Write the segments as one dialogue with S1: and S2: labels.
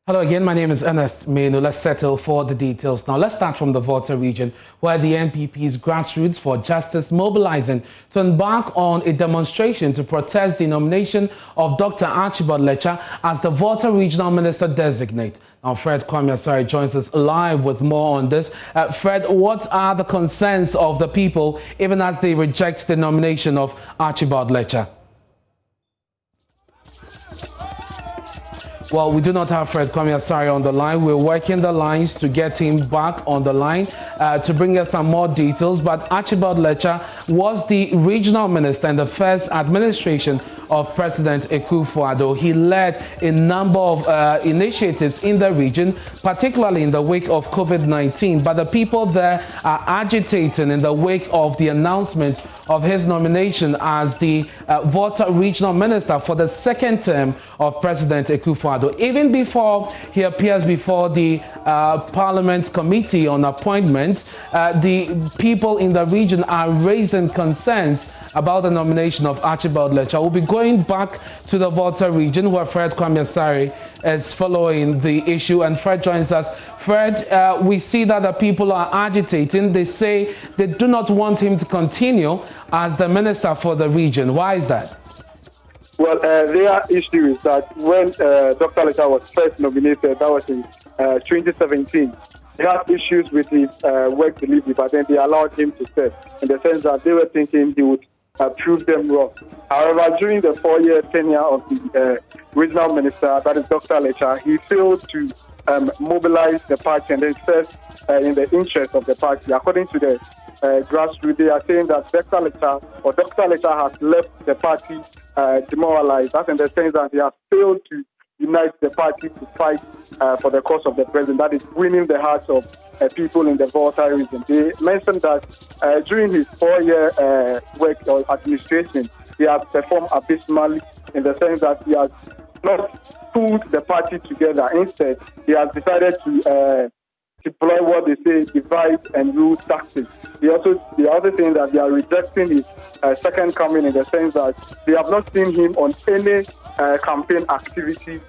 S1: Hello again, my name is Ernest Menu. Let's settle for the details. Now, let's start from the Volta region, where the NPP's Grassroots for Justice mobilizing to embark on a demonstration to protest the nomination of Dr. Archibald Letcher as the Volta Regional Minister designate. Now, Fred Kwame joins us live with more on this. Fred, what are the concerns of the people, even as they reject the nomination of Archibald Letcher? Well, we do not have Fred Kwame on the line. We're working the lines to get him back on the line to bring us some more details. But Archibald Letcher was the regional minister in the first administration of President Akufo-Addo. He led a number of initiatives in the region, particularly in the wake of COVID-19. But the people there are agitating in the wake of the announcement of his nomination as the Volta regional minister for the second term of President Akufo-Addo. Even before he appears before the Parliament's Committee on Appointments, the people in the region are raising concerns about the nomination of Archibald Letcher. We'll be going back to the Volta region, where Fred Kwame is following the issue. And Fred joins us. Fred, we see that the people are agitating. They say they do not want him to continue as the minister for the region. Why is that?
S2: Well, their issue is that when Dr. Letcher was first nominated, that was in 2017, they had issues with his work delivery, but then they allowed him to serve, in the sense that they were thinking he would prove them wrong. However, during the 4-year tenure of the regional minister, that is Dr. Letcher, he failed to mobilize the party and then serve in the interest of the party. According to the grassroots, they are saying that Dr. Letcher has left the party demoralized. That's in the sense that he has failed to unite the party to fight for the cause of the president, that is winning the hearts of people in the Volta region. They mentioned that during his 4-year work or administration, he has performed abysmally, in the sense that he has not pulled the party together. Instead, he has decided to deploy what they say divide and rule tactics. They are also saying that they are rejecting his second coming, in the sense that they have not seen him on any campaign activity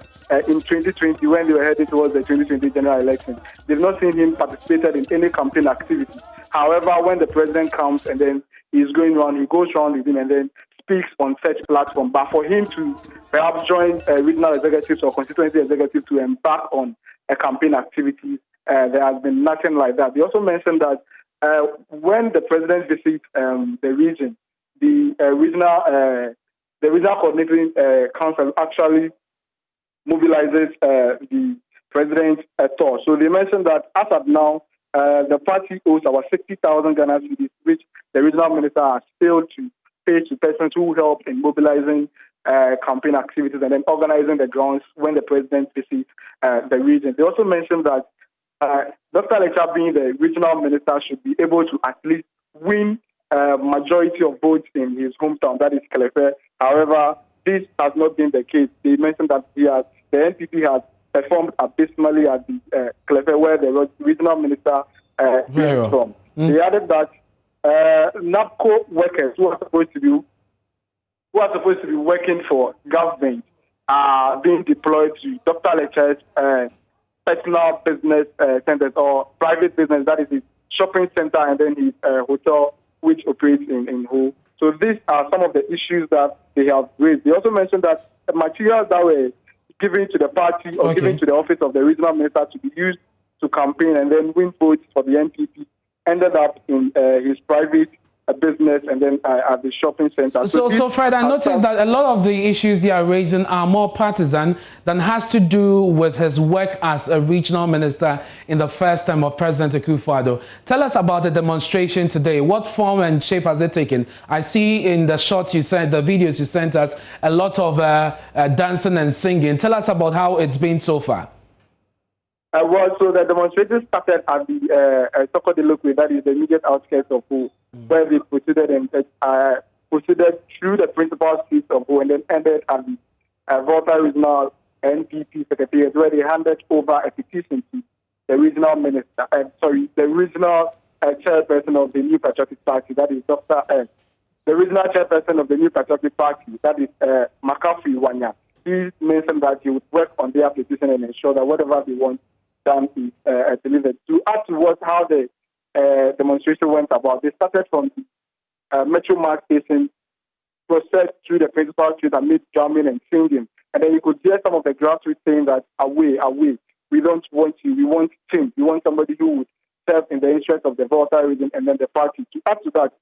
S2: in 2020 when they were heading towards the 2020 general election. They've not seen him participated in any campaign activity. However, when the president comes and then he's going around, he goes around with him and then speaks on such platform. But for him to perhaps join regional executives or constituency executives to embark on a campaign activity, there has been nothing like that. They also mentioned that when the president visits the region, the regional coordinating council actually mobilizes the president's tour. So they mentioned that as of now, the party owes about 60,000 Ghana cedis, which the regional minister has failed to pay to persons who help in mobilizing campaign activities and then organizing the grounds when the president visits the region. They also mentioned that Dr. Letcher, being the regional minister, should be able to at least win majority of votes in his hometown, that is Kelefe. However, this has not been the case. They mentioned that the NPP has performed abysmally at the Kelefe, where the regional minister is from. They added that NAPCO workers who are supposed to be working for government are being deployed to Dr. Letcher's personal business centers or private business, that is his shopping center and then his hotel, which operates in Ho. So these are some of the issues that they have raised. They also mentioned that the materials that were given to the party or given to the office of the regional minister to be used to campaign and then win votes for the NPP ended up in his private business and then at the shopping center.
S1: So Fred, I noticed that a lot of the issues they are raising are more partisan than has to do with his work as a regional minister in the first term of President Akufo-Addo. Tell us about the demonstration today. What form and shape has it taken? I see in the shots you sent, the videos you sent us, a lot of dancing and singing. Tell us about how it's been so far.
S2: So the demonstration started at the Soko de Lokwe, that is the immediate outskirts of Ho, where they proceeded through the principal streets of Ho and then ended at the Volta Regional NPP Secretariat, where they handed over a petition to the regional minister, the regional chairperson of the New Patriotic Party, that is the regional chairperson of the New Patriotic Party, that is Makafi Wanya. he mentioned that he would work on their petition and ensure that whatever they want done is delivered. To add to how the demonstration went about, they started from Metro Mark Station, processed through the principal street amid drumming and singing. And then you could hear some of the grassroots saying that, away, away, we don't want you, we want Tim, we want somebody who would serve in the interest of the Volta region and then the party. To add to that,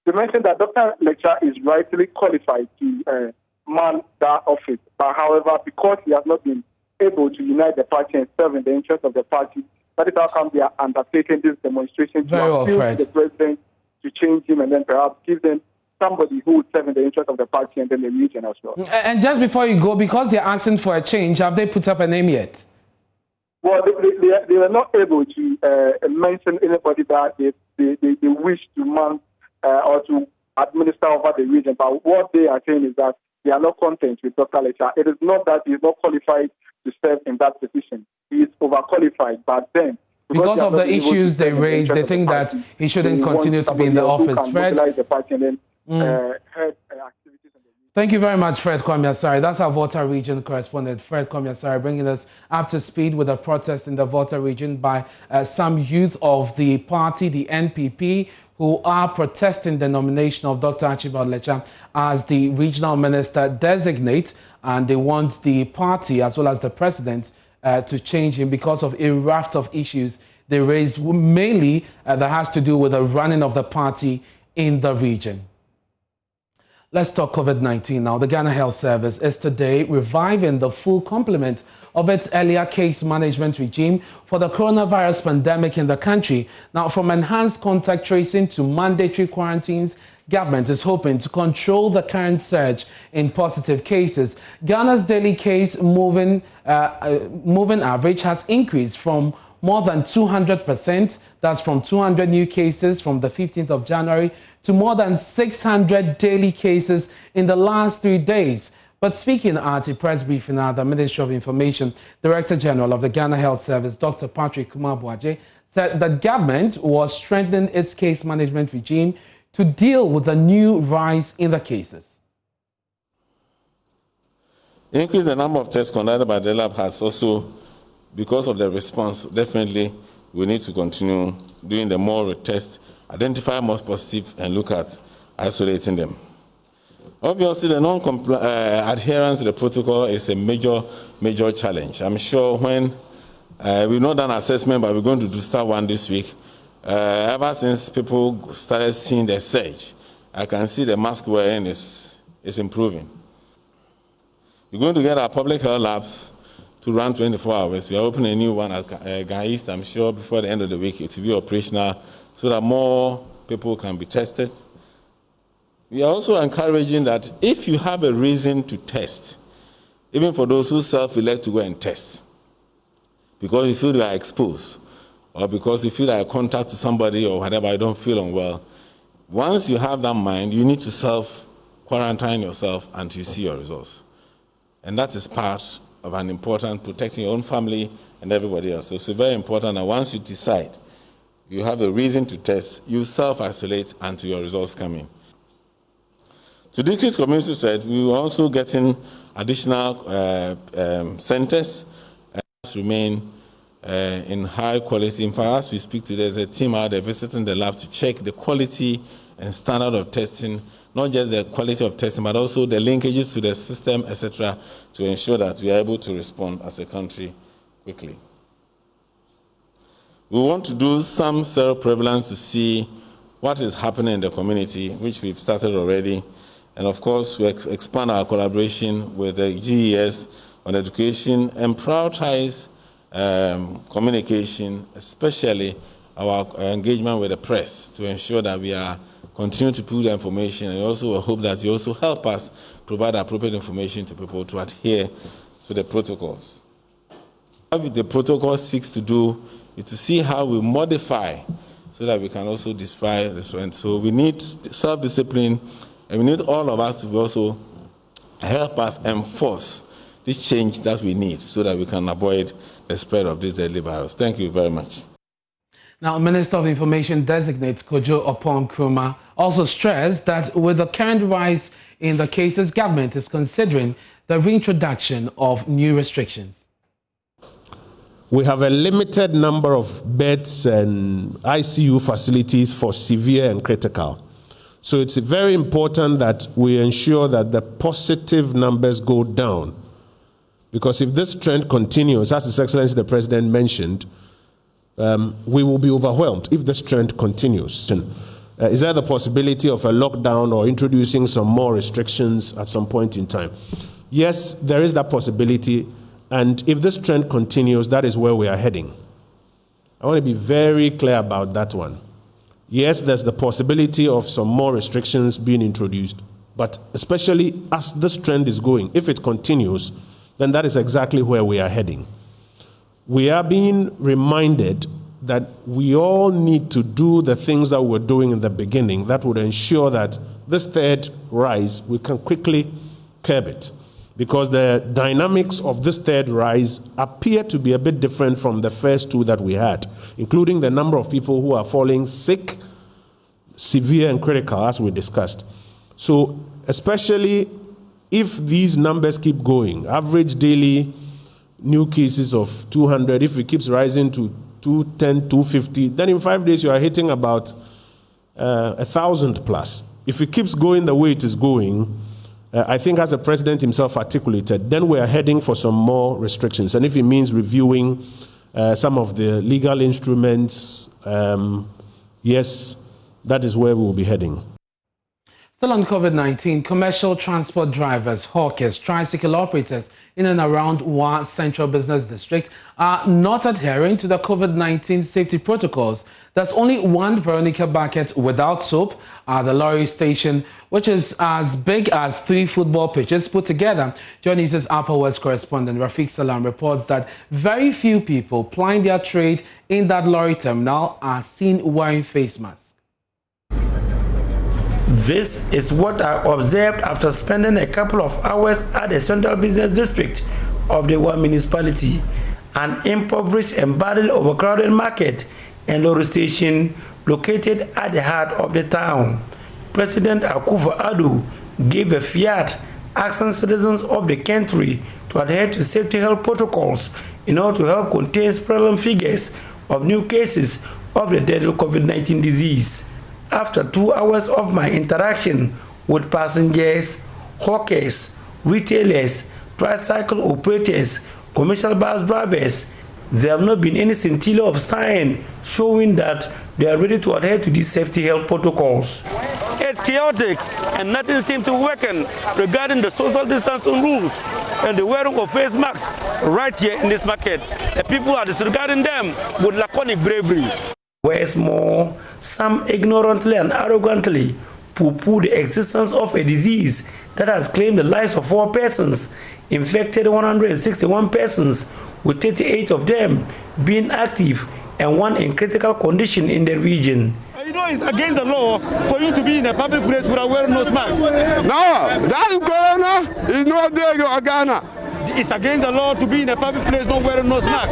S2: they mentioned that Dr. Lecture is rightly qualified to man that office. But however, because he has not been able to unite the party and serve in the interest of the party, that is how come they are undertaking this demonstration to appeal to the president to change him and then perhaps give them somebody who would serve in the interest of the party and then the region as well.
S1: And just before you go, because they're asking for a change, have they put up a name yet?
S2: Well, they were not able to mention anybody that they wish to man or to administer over the region. But what they are saying is that they are not content with Dr. Lecture. It is not that he is not qualified to serve in that position. He is overqualified, but then
S1: because of the issues they raised, they think that he shouldn't continue to be in the office. Fred, thank you very much, Fred Kwame-Asare. That's our Volta region correspondent, Fred Kwame-Asare, bringing us up to speed with a protest in the Volta region by some youth of the party, the NPP, who are protesting the nomination of Dr. Archibald Lecture as the regional minister designate, and they want the party as well as the president to change him because of a raft of issues they raised, mainly that has to do with the running of the party in the region. Let's talk COVID-19 now. The Ghana Health Service is today reviving the full complement of its earlier case management regime for the coronavirus pandemic in the country. Now, from enhanced contact tracing to mandatory quarantines, government is hoping to control the current surge in positive cases. Ghana's daily case moving average has increased from more than 200%. That's from 200 new cases from the 15th of January to more than 600 daily cases in the last 3 days. But speaking at a press briefing at the Ministry of Information, Director General of the Ghana Health Service, Dr. Patrick Kumar-Boaje, said that government was strengthening its case management regime to deal with the new rise in the cases.
S3: Increase the number of tests conducted by the lab has also, because of the response, definitely we need to continue doing the more tests, identify most positive and look at isolating them. Obviously, the non-adherence to the protocol is a major challenge. I'm sure when we've not done assessment, but we're going to start one this week. Ever since people started seeing the surge, I can see the mask wearing is improving. We're going to get our public health labs to run 24 hours. We are opening a new one at Ghana East. I'm sure before the end of the week it will be operational so that more people can be tested. We are also encouraging that if you have a reason to test, even for those who self-elect to go and test, because you feel you are exposed, or because you feel like contact to somebody or whatever, I don't feel unwell, once you have that mind, you need to self-quarantine yourself until you see your results. And that is part of an important protecting your own family and everybody else. So it's very important that once you decide you have a reason to test, you self-isolate until your results come in. To decrease community spread, we will also get in additional centers and remain in high quality. In fact, as we speak today, there's a team out there visiting the lab to check the quality and standard of testing, not just the quality of testing, but also the linkages to the system, etc., to ensure that we are able to respond as a country quickly. We want to do some seroprevalence to see what is happening in the community, which we've started already. And of course, we expand our collaboration with the GES on education and prioritize communication, especially our engagement with the press, to ensure that we are continue to put the information, and also hope that you also help us provide appropriate information to people to adhere to the protocols. What the protocol seeks to do is to see how we modify so that we can also defy the trend. So we need self-discipline, and we need all of us to also help us enforce this change that we need so that we can avoid the spread of this deadly virus. Thank you very much.
S1: Now, Minister of Information designate Kojo Oppong Nkrumah also stressed that with the current rise in the cases government is considering the reintroduction of new restrictions.
S4: We have a limited number of beds and ICU facilities for severe and critical. So it's very important that we ensure that the positive numbers go down. Because if this trend continues, as His Excellency the President mentioned, we will be overwhelmed if this trend continues. Is there the possibility of a lockdown or introducing some more restrictions at some point in time? Yes, there is that possibility. And if this trend continues, that is where we are heading. I want to be very clear about that one. Yes, there's the possibility of some more restrictions being introduced. But especially as this trend is going, if it continues, then that is exactly where we are heading. We are being reminded that we all need to do the things that we're doing in the beginning that would ensure that this third rise, we can quickly curb it. Because the dynamics of this third rise appear to be a bit different from the first two that we had, including the number of people who are falling sick, severe and critical, as we discussed. So, especially if these numbers keep going, average daily new cases of 200, if it keeps rising to 210, 250, then in 5 days you are hitting about 1,000 plus. If it keeps going the way it is going, I think as the President himself articulated, then we are heading for some more restrictions. And if it means reviewing some of the legal instruments, yes, that is where we will be heading.
S1: Still on COVID-19, commercial transport drivers, hawkers, tricycle operators in and around Wa Central Business District are not adhering to the COVID-19 safety protocols. There's only one Veronica bucket without soap at the lorry station, which is as big as 3 football pitches put together. Joy News' Upper West correspondent Rafiq Salam reports that very few people plying their trade in that lorry terminal are seen wearing face masks.
S5: This is what I observed after spending a couple of hours at the Central Business District of the Wa municipality, an impoverished and badly overcrowded market and lorry station located at the heart of the town. President Akufo-Addo gave a fiat asking citizens of the country to adhere to safety health protocols in order to help contain spreading figures of new cases of the deadly COVID-19 disease. After 2 hours of my interaction with passengers, hawkers, retailers, tricycle operators, commercial bus drivers, there have not been any scintilla of sign showing that they are ready to adhere to these safety health protocols. It's chaotic and nothing seems to working regarding the social distancing rules and the wearing of face masks right here in this market. The people are disregarding them with laconic bravery. Whereas more, some ignorantly and arrogantly poo-poo the existence of a disease that has claimed the lives of 4 persons, infected 161 persons, with 38 of them being active and 1 in critical condition in the region. You know it's against the law for you to be in a public place without wearing nose mask.
S6: No, that's Corona is not there in Ghana.
S5: It's against the law to be in a public place not wearing nose mask.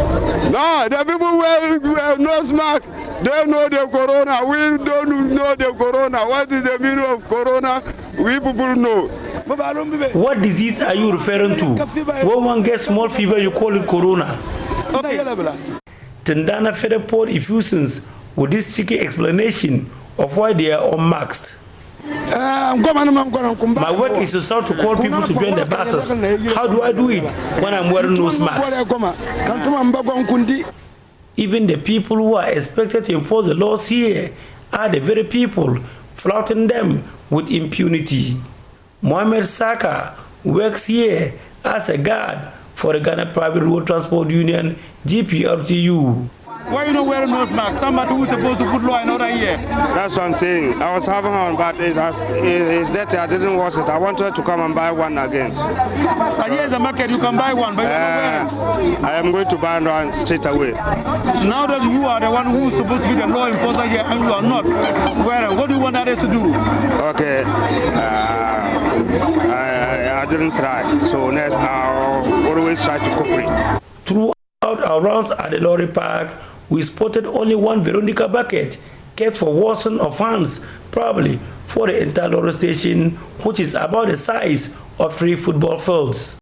S6: No, the people wearing nose mask, they know the Corona. We don't know the Corona. What is the meaning of Corona? We people know.
S5: What disease are you referring to? When one gets small fever, you call it Corona. Okay. Tendana fed Port effusions with this tricky explanation of why they are unmasked. My work is to start to call people to join the buses. How do I do it when I'm wearing nose masks? Even the people who are expected to enforce the laws here are the very people flouting them with impunity. Mohamed Saka works here as a guard for the Ghana Private Road Transport Union, GPRTU.
S7: Why you not wearing nose mask? Somebody who's supposed to put law and order here.
S6: That's what I'm saying. I was having one, but it's dirty. I didn't wash it. I wanted to come and buy one again.
S7: Here's the market, you can buy one, but you're not wearing.
S6: I am going to buy one straight away.
S7: Now that you are the one who's supposed to be the law enforcer here and you are not wearing, what do you want others to do?
S6: Okay. I didn't try. So next I'll always try to cooperate.
S5: Throughout our rounds at the lorry park, we spotted only one Veronica bucket kept for washing of hands, probably for the entire Loro station, which is about the size of 3 football fields.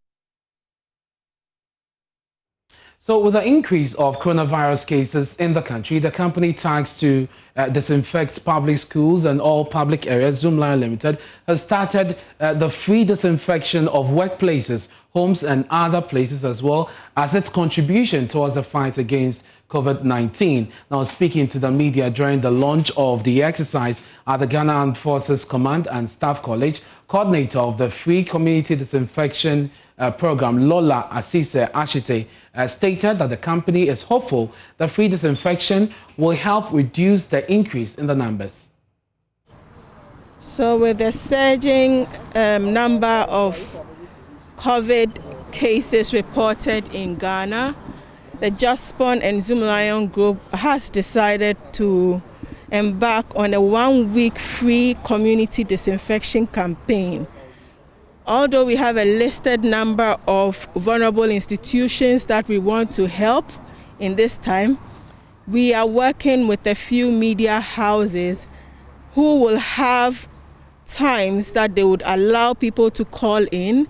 S1: So with the increase of coronavirus cases in the country, the company tasked to disinfect public schools and all public areas, Zoomlion Limited, has started the free disinfection of workplaces, homes and other places, as well as its contribution towards the fight against COVID-19. Now, speaking to the media during the launch of the exercise at the Ghanaian Forces Command and Staff College, coordinator of the Free Community Disinfection Program, Lola Asise Ashite, stated that the company is hopeful that free disinfection will help reduce the increase in the numbers.
S8: So with the surging number of COVID cases reported in Ghana, the Jaspon and Zoomlion Group has decided to embark on a 1-week free community disinfection campaign. Although we have a listed number of vulnerable institutions that we want to help in this time, we are working with a few media houses who will have times that they would allow people to call in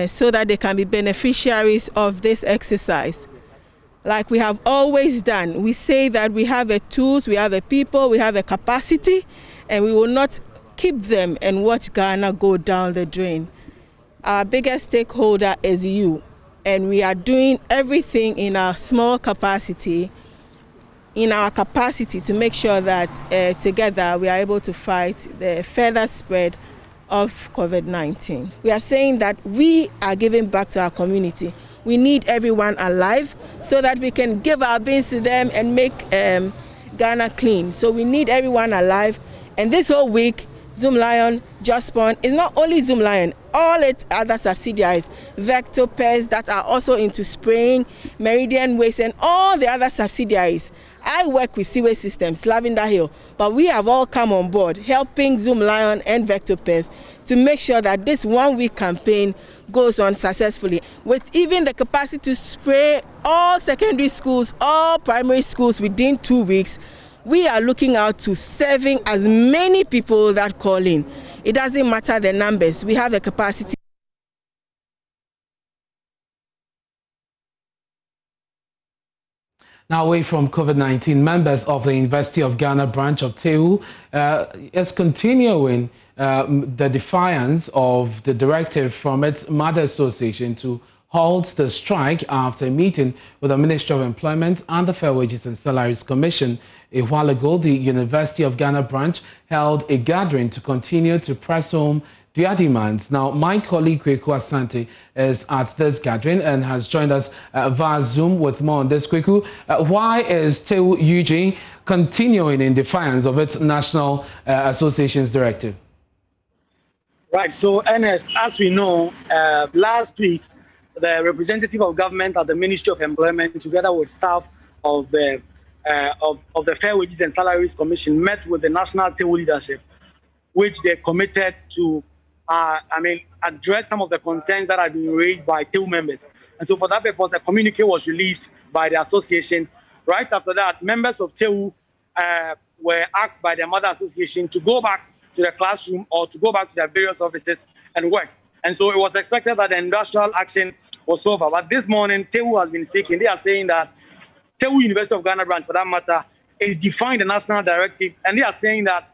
S8: so that they can be beneficiaries of this exercise. Like we have always done, we say that we have the tools, we have the people, we have a capacity, and we will not keep them and watch Ghana go down the drain. Our biggest stakeholder is you, and we are doing everything in our small capacity, to make sure that together we are able to fight the further spread of COVID-19. We are saying that we are giving back to our community. We need everyone alive so that we can give our beans to them and make Ghana clean. So we need everyone alive. And this whole week, Zoomlion, Jaspon, is not only Zoomlion, all its other subsidiaries, Vector Pest that are also into spraying, Meridian Waste, and all the other subsidiaries. I work with Sewage Systems, Lavender Hill, but we have all come on board helping Zoomlion and Vector Pest to make sure that this 1-week campaign goes on successfully. With even the capacity to spray all secondary schools, all primary schools within 2 weeks, we are looking out to serving as many people that call in. It doesn't matter the numbers, we have the capacity.
S1: Now, away from COVID-19, members of the University of Ghana branch of TEU is continuing the defiance of the directive from its mother association to halt the strike after a meeting with the Ministry of Employment and the Fair Wages and Salaries Commission. A while ago, the University of Ghana branch held a gathering to continue to press home their demands. Now, my colleague Kweku Asante is at this gathering and has joined us via Zoom with more on this. Kweku, why is TEU UG continuing in defiance of its National Association's directive?
S9: Right, so Ernest, as we know, last week, the representative of government at the Ministry of Employment, together with staff of the Fair Wages and Salaries Commission, met with the national TEU leadership, which they committed to address some of the concerns that have been raised by TEU members. And so for that purpose, a communique was released by the association. Right after that, members of TEU were asked by their mother association to go back to the classroom or to go back to their various offices and work. And so it was expected that the industrial action was over. But this morning, TEU has been speaking. They are saying that TEU University of Ghana branch, for that matter, is defying the national directive. And they are saying that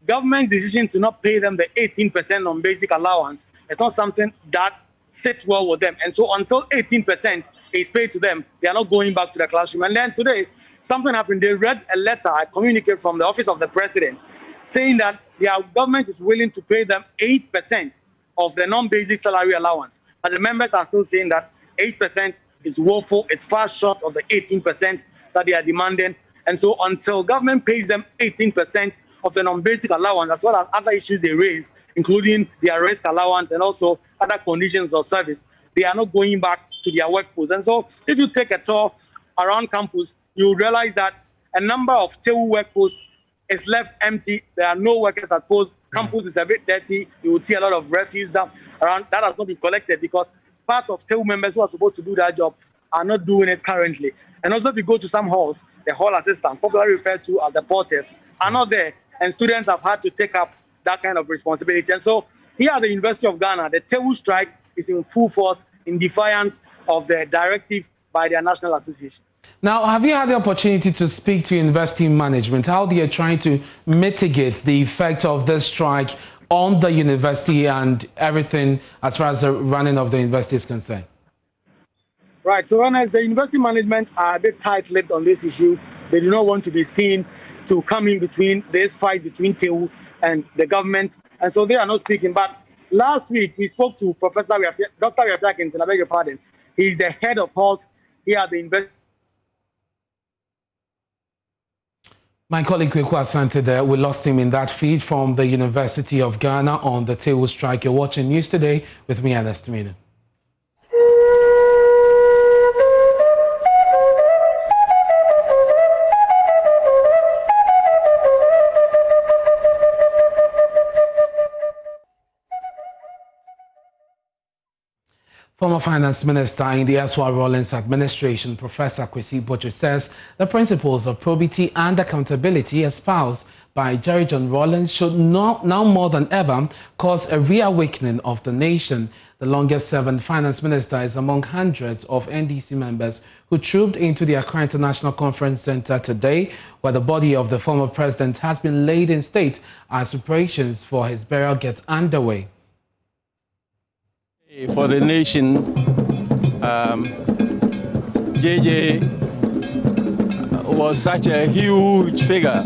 S9: government's decision to not pay them the 18% on basic allowance is not something that sits well with them. And so until 18% is paid to them, they are not going back to the classroom. And then today, something happened. They read a letter, a communique from the office of the president, saying that their government is willing to pay them 8% of the non-basic salary allowance. But the members are still saying that 8% is woeful. It's far short of the 18% that they are demanding. And so until government pays them 18% of the non-basic allowance, as well as other issues they raise, including their risk allowance and also other conditions of service, they are not going back to their workforce. And so if you take a tour around campus, you will realize that a number of TEU workposts is left empty. There are no workers at post. Campus is a bit dirty. You would see a lot of refuse down around. That has not been collected because part of TEU members who are supposed to do that job are not doing it currently. And also if you go to some halls, the hall assistant, popularly referred to as the porters, are not there, and students have had to take up that kind of responsibility. And so here at the University of Ghana, the table strike is in full force in defiance of the directive by their national association.
S1: Now, have you had the opportunity to speak to university management? How they are trying to mitigate the effect of this strike on the university and everything as far as the running of the university is concerned?
S9: Right, so honest, the university management are a bit tight-lipped on this issue. They do not want to be seen to come in between this fight between TEU and the government, and so they are not speaking. But last week, we spoke to Dr. Riafiakins, and I beg your pardon. He's the head of HALT here at the university.
S1: My colleague Kweku Asante there, we lost him in that feed from the University of Ghana on the TEU strike. You're watching News Today with me, Ernest Mina. Former Finance Minister in the Aswa Rawlings administration, Professor Kwesi Botcher, says the principles of probity and accountability espoused by Jerry John Rawlings should now more than ever cause a reawakening of the nation. The longest-serving finance minister is among hundreds of NDC members who trooped into the Accra International Conference Center today, where the body of the former president has been laid in state as preparations for his burial get underway.
S10: For the nation, JJ was such a huge figure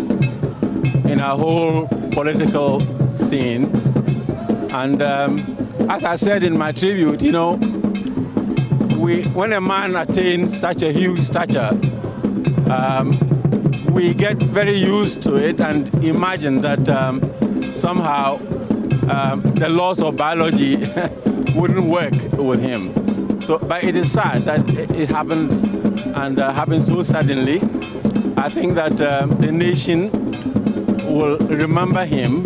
S10: in our whole political scene. And as I said in my tribute, you know, when a man attains such a huge stature, we get very used to it and imagine that somehow the laws of biology wouldn't work with him. So, but it is sad that it happened, and happened so suddenly. I think that the nation will remember him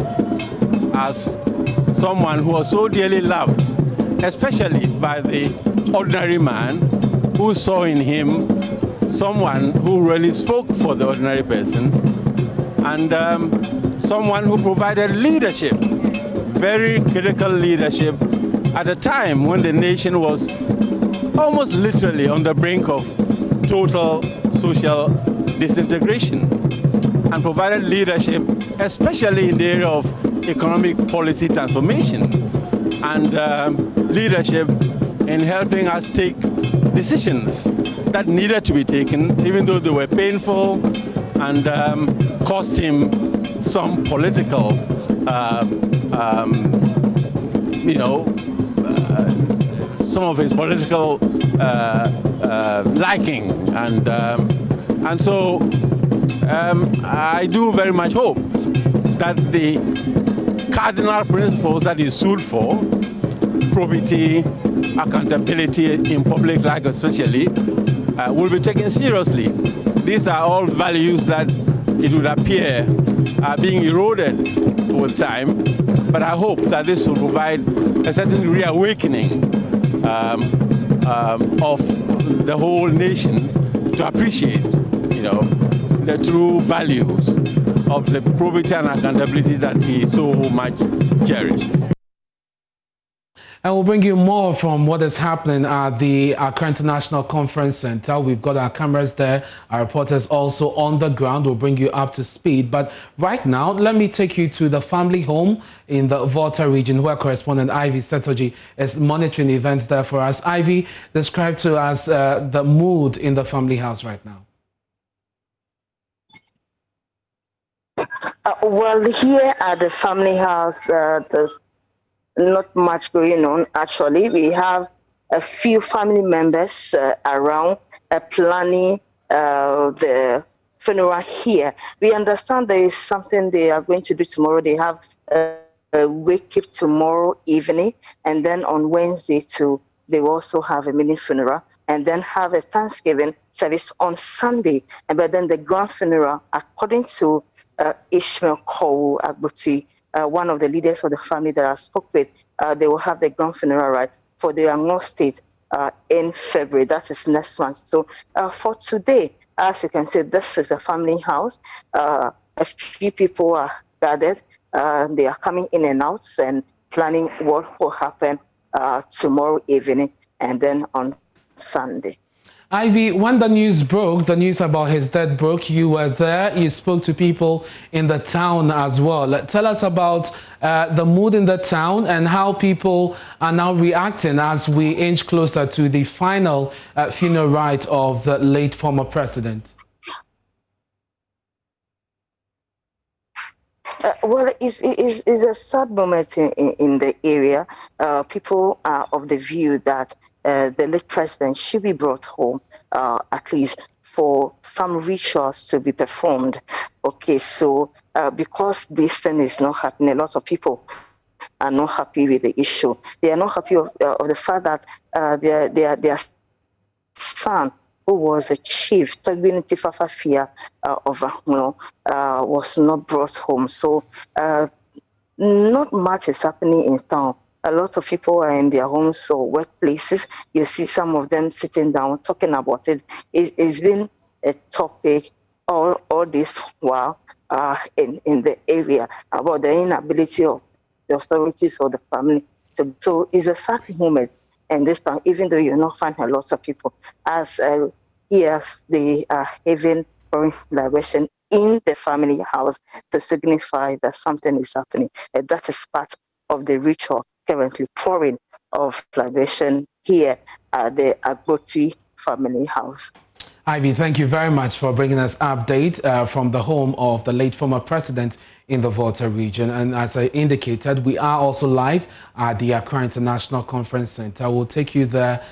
S10: as someone who was so dearly loved, especially by the ordinary man who saw in him someone who really spoke for the ordinary person, and someone who provided leadership, very critical leadership, at a time when the nation was almost literally on the brink of total social disintegration, and provided leadership, especially in the area of economic policy transformation, and leadership in helping us take decisions that needed to be taken, even though they were painful and cost him some political, you know, some of his political liking, and so I do very much hope that the cardinal principles that he stood for, probity, accountability in public life especially, will be taken seriously. These are all values that it would appear are being eroded with time, but I hope that this will provide a certain reawakening of the whole nation to appreciate, you know, the true values of the probity and accountability that he so much cherished.
S1: And we'll bring you more from what is happening at the Accra International Conference Center. We've got our cameras there, our reporters also on the ground. We'll bring you up to speed. But right now, let me take you to the family home in the Volta region, where correspondent Ivy Setoji is monitoring events there for us. Ivy, describe to us the mood in the family house right now.
S11: Well, here at the family house, there's not much going on. Actually, we have a few family members around planning the funeral here. We understand there is something they are going to do tomorrow. They have a wake up tomorrow evening, and then on Wednesday too, they will also have a mini funeral, and then have a Thanksgiving service on Sunday. But then the grand funeral, according to Ishmael Kowu Agbuti, one of the leaders of the family that I spoke with, they will have the grand funeral right for the Anglo State in February. That is next month. So for today, as you can see, this is the family house. a few people are gathered. They are coming in and out and planning what will happen tomorrow evening and then on Sunday.
S1: Ivy, when the news broke, the news about his death broke, you were there, you spoke to people in the town as well. Tell us about the mood in the town and how people are now reacting as we inch closer to the final funeral rite of the late former president.
S11: Well, it's a sad moment in the area. People are of the view that the late president should be brought home, at least for some rituals to be performed. Okay, so because this thing is not happening, a lot of people are not happy with the issue. They are not happy of the fact that their son, who was a chief, Togbini Fafafia of Ahmo, was not brought home. So not much is happening in town. A lot of people are in their homes or workplaces. You see some of them sitting down talking about it. It's been a topic all this while in the area about the inability of the authorities or the family. So it's a sad moment. And this time, even though you not find a lot of people, as yes, they are having foreign liberation in the family house to signify that something is happening. And that is part of the ritual currently pouring of libation here at the Agboti family house.
S1: Ivy, thank you very much for bringing us update from the home of the late former president in the Volta region. And as I indicated, we are also live at the Accra International Conference Center. We'll take you there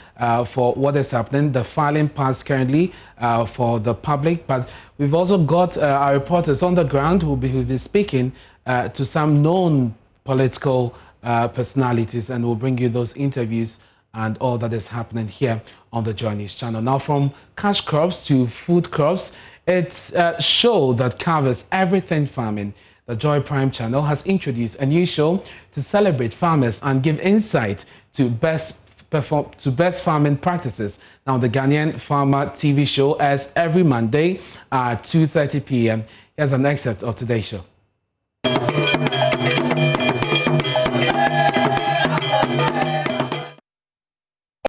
S1: for what is happening. The filing passed currently for the public, but we've also got our reporters on the ground who will be speaking to some known political personalities, and we'll bring you those interviews and all that is happening here on the Joy News channel. Now, from cash crops to food crops, it's a show that covers everything farming. The Joy Prime channel has introduced a new show to celebrate farmers and give insight to best farming practices. Now, the Ghanaian Pharma TV show airs every Monday at 2:30 p.m. Here's an excerpt of today's show.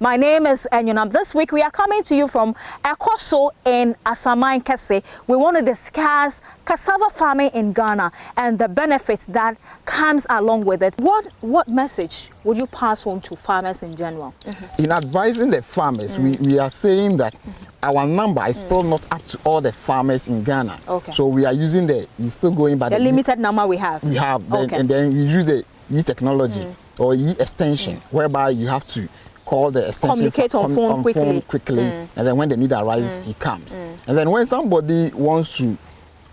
S12: My name is Enyonam. This week we are coming to you from Ekoso in Asaman Kese. We want to discuss cassava farming in Ghana and the benefits that comes along with it. What message would you pass on to farmers in general?
S13: In advising the farmers, we are saying that our number is still not up to all the farmers in Ghana. Okay. So we are using we're still going by the
S12: limited number we have.
S13: We have, and then we use the e-technology or e-extension, whereby you have to call the extension,
S12: communicate on phone quickly.
S13: And then when the need arises, he comes. And then when somebody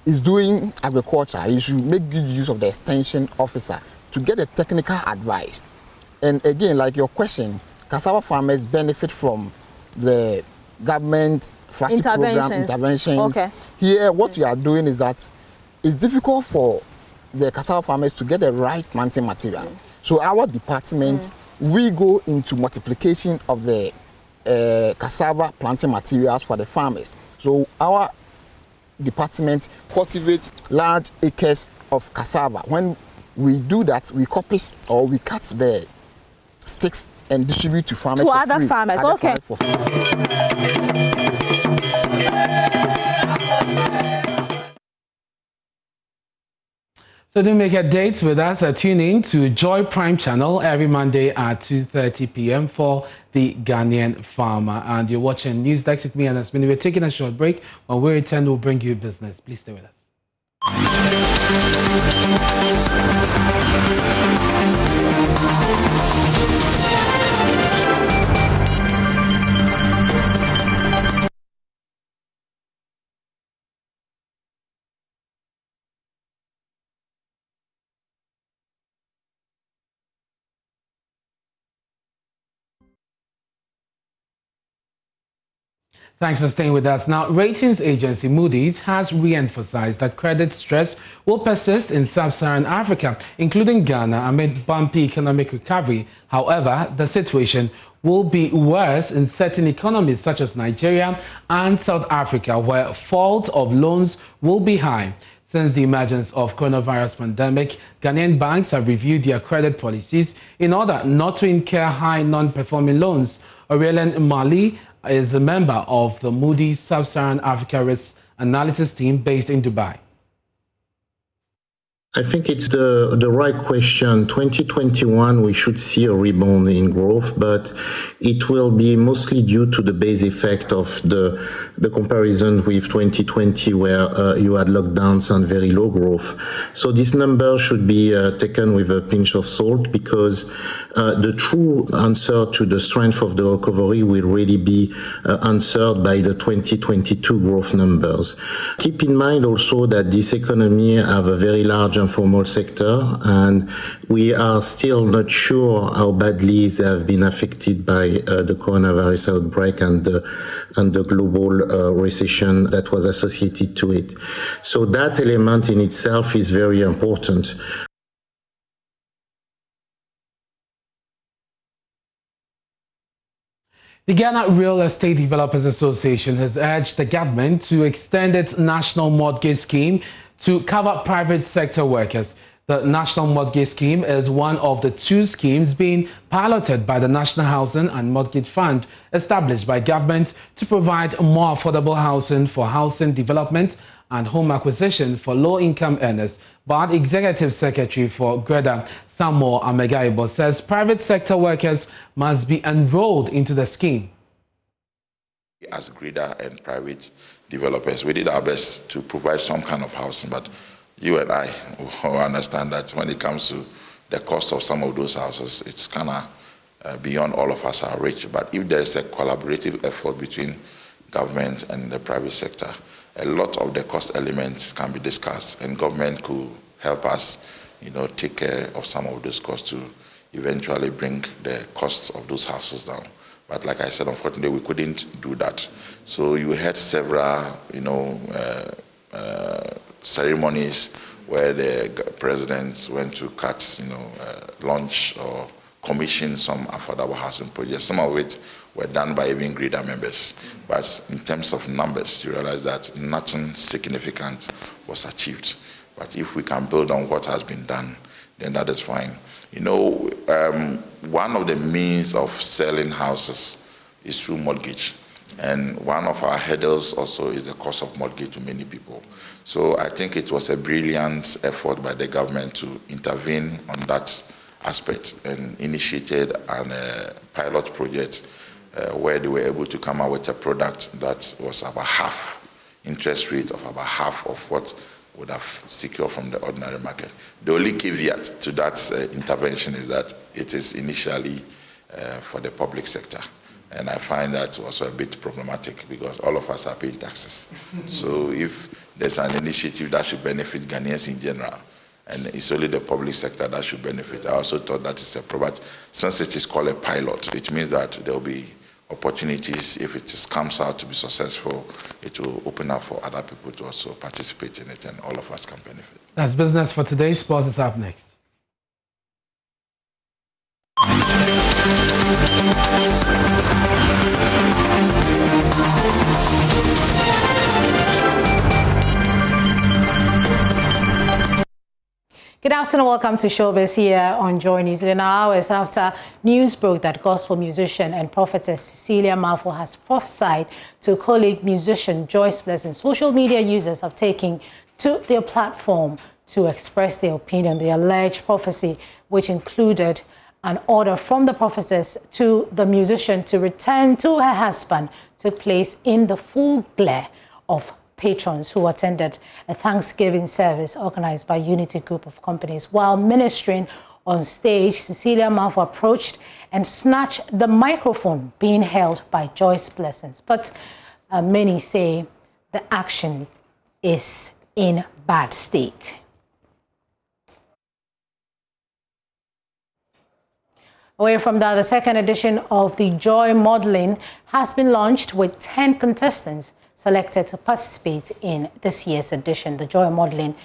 S13: is doing agriculture, you should make good use of the extension officer to get a technical advice. And again, like your question, cassava farmers benefit from the government interventions. Okay. Here, what we are doing is that it's difficult for the cassava farmers to get the right planting material. So our department, we go into multiplication of the cassava planting materials for the farmers. So our department cultivates large acres of cassava. When we do that, we coppice or we cut the sticks and distribute to farmers.
S12: To other farmers, okay.
S1: So do make a date with us. Tune in to Joy Prime channel every Monday at 2:30 p.m. for the Ghanaian Pharma. And you're watching News Desk with me, and we're taking a short break. When we return, we'll bring you business. Please stay with us. Thanks for staying with us. Now, ratings agency Moodys has re-emphasized that credit stress will persist in sub-Saharan Africa, including Ghana, amid bumpy economic recovery. However, the situation will be worse in certain economies such as Nigeria and South Africa, where fault of loans will be high. Since the emergence of coronavirus pandemic, Ghanaian banks have reviewed their credit policies in order not to incur high non-performing loans. Aurelien Mali is a member of the Moodys Sub-Saharan Africa Risk Analysis team based in Dubai.
S14: I think it's the right question. 2021, we should see a rebound in growth, but it will be mostly due to the base effect of the comparison with 2020, where you had lockdowns and very low growth. So this number should be taken with a pinch of salt, because the true answer to the strength of the recovery will really be answered by the 2022 growth numbers. Keep in mind also that this economy have a very large informal sector, and we are still not sure how badly they have been affected by the coronavirus outbreak and the global recession that was associated to it. So that element in itself is very important.
S1: The Ghana Real Estate Developers Association has urged the government to extend its national mortgage scheme to cover private sector workers. The National Mortgage Scheme is one of the two schemes being piloted by the National Housing and Mortgage Fund, established by government to provide more affordable housing for housing development and home acquisition for low-income earners. But Executive Secretary for Greda, Samuel Amegaibo, says private sector workers must be enrolled into the scheme.
S15: As Greda and private developers, we did our best to provide some kind of housing, but you and I understand that when it comes to the cost of some of those houses, it's kind of beyond all of us are rich. But if there is a collaborative effort between government and the private sector, a lot of the cost elements can be discussed, and government could help us, take care of some of those costs to eventually bring the costs of those houses down. But like I said, unfortunately, we couldn't do that. So you had several, ceremonies where the presidents went to cut, launch or commission some affordable housing projects. Some of it were done by even Greda members. But in terms of numbers, you realize that nothing significant was achieved. But if we can build on what has been done, then that is fine. One of the means of selling houses is through mortgage. And one of our hurdles also is the cost of mortgage to many people. So I think it was a brilliant effort by the government to intervene on that aspect and initiated a pilot project where they were able to come out with a product that was about half interest rate of about half of what would have secured from the ordinary market. The only caveat to that intervention is that it is initially for the public sector. And I find that also a bit problematic because all of us are paying taxes. So if there's an initiative that should benefit Ghanaians in general, and it's only the public sector that should benefit, I also thought that it's a problem. Since it is called a pilot, it means that there will be opportunities. If it comes out to be successful, it will open up for other people to also participate in it, and all of us can benefit.
S1: That's business for today. Sports is up next.
S16: Good afternoon, welcome to Showbiz here on Joy News. In hours after news broke that gospel musician and prophetess Cecilia Malfoy has prophesied to colleague musician Joyce Blessing, social media users have taken to their platform to express their opinion. The alleged prophecy, which included an order from the prophetess to the musician to return to her husband, took place in the full glare of patrons who attended a Thanksgiving service organized by Unity Group of Companies. While ministering on stage, Cecilia Malfoy approached and snatched the microphone being held by Joyce Blessings. But many say the action is in bad state. Away from that, the second edition of the Joy Modeling has been launched with 10 contestants selected to participate in this year's edition. The Joy Modeling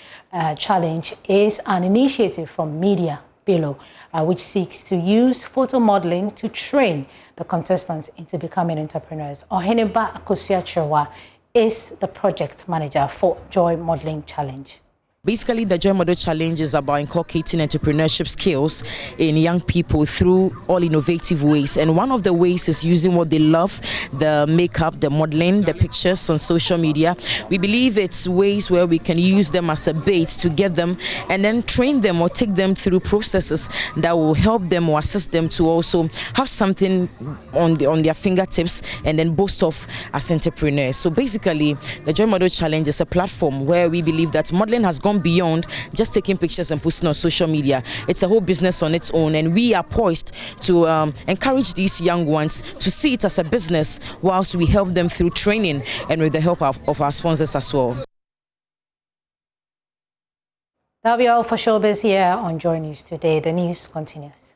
S16: Challenge is an initiative from Media Below, which seeks to use photo modeling to train the contestants into becoming entrepreneurs. Oheniba Akusiachewa is the project manager for Joy Modeling Challenge.
S17: Basically, the Joy Model Challenge is about inculcating entrepreneurship skills in young people through all innovative ways. And one of the ways is using what they love, the makeup, the modeling, the pictures on social media. We believe it's ways where we can use them as a bait to get them and then train them or take them through processes that will help them or assist them to also have something on their fingertips and then boast off as entrepreneurs. So basically, the Joy Model Challenge is a platform where we believe that modeling has gone beyond just taking pictures and posting on social media. It's a whole business on its own, and we are poised to encourage these young ones to see it as a business whilst we help them through training and with the help of our sponsors as well.
S16: That'll be all for Showbiz here on Joy News Today. The news continues.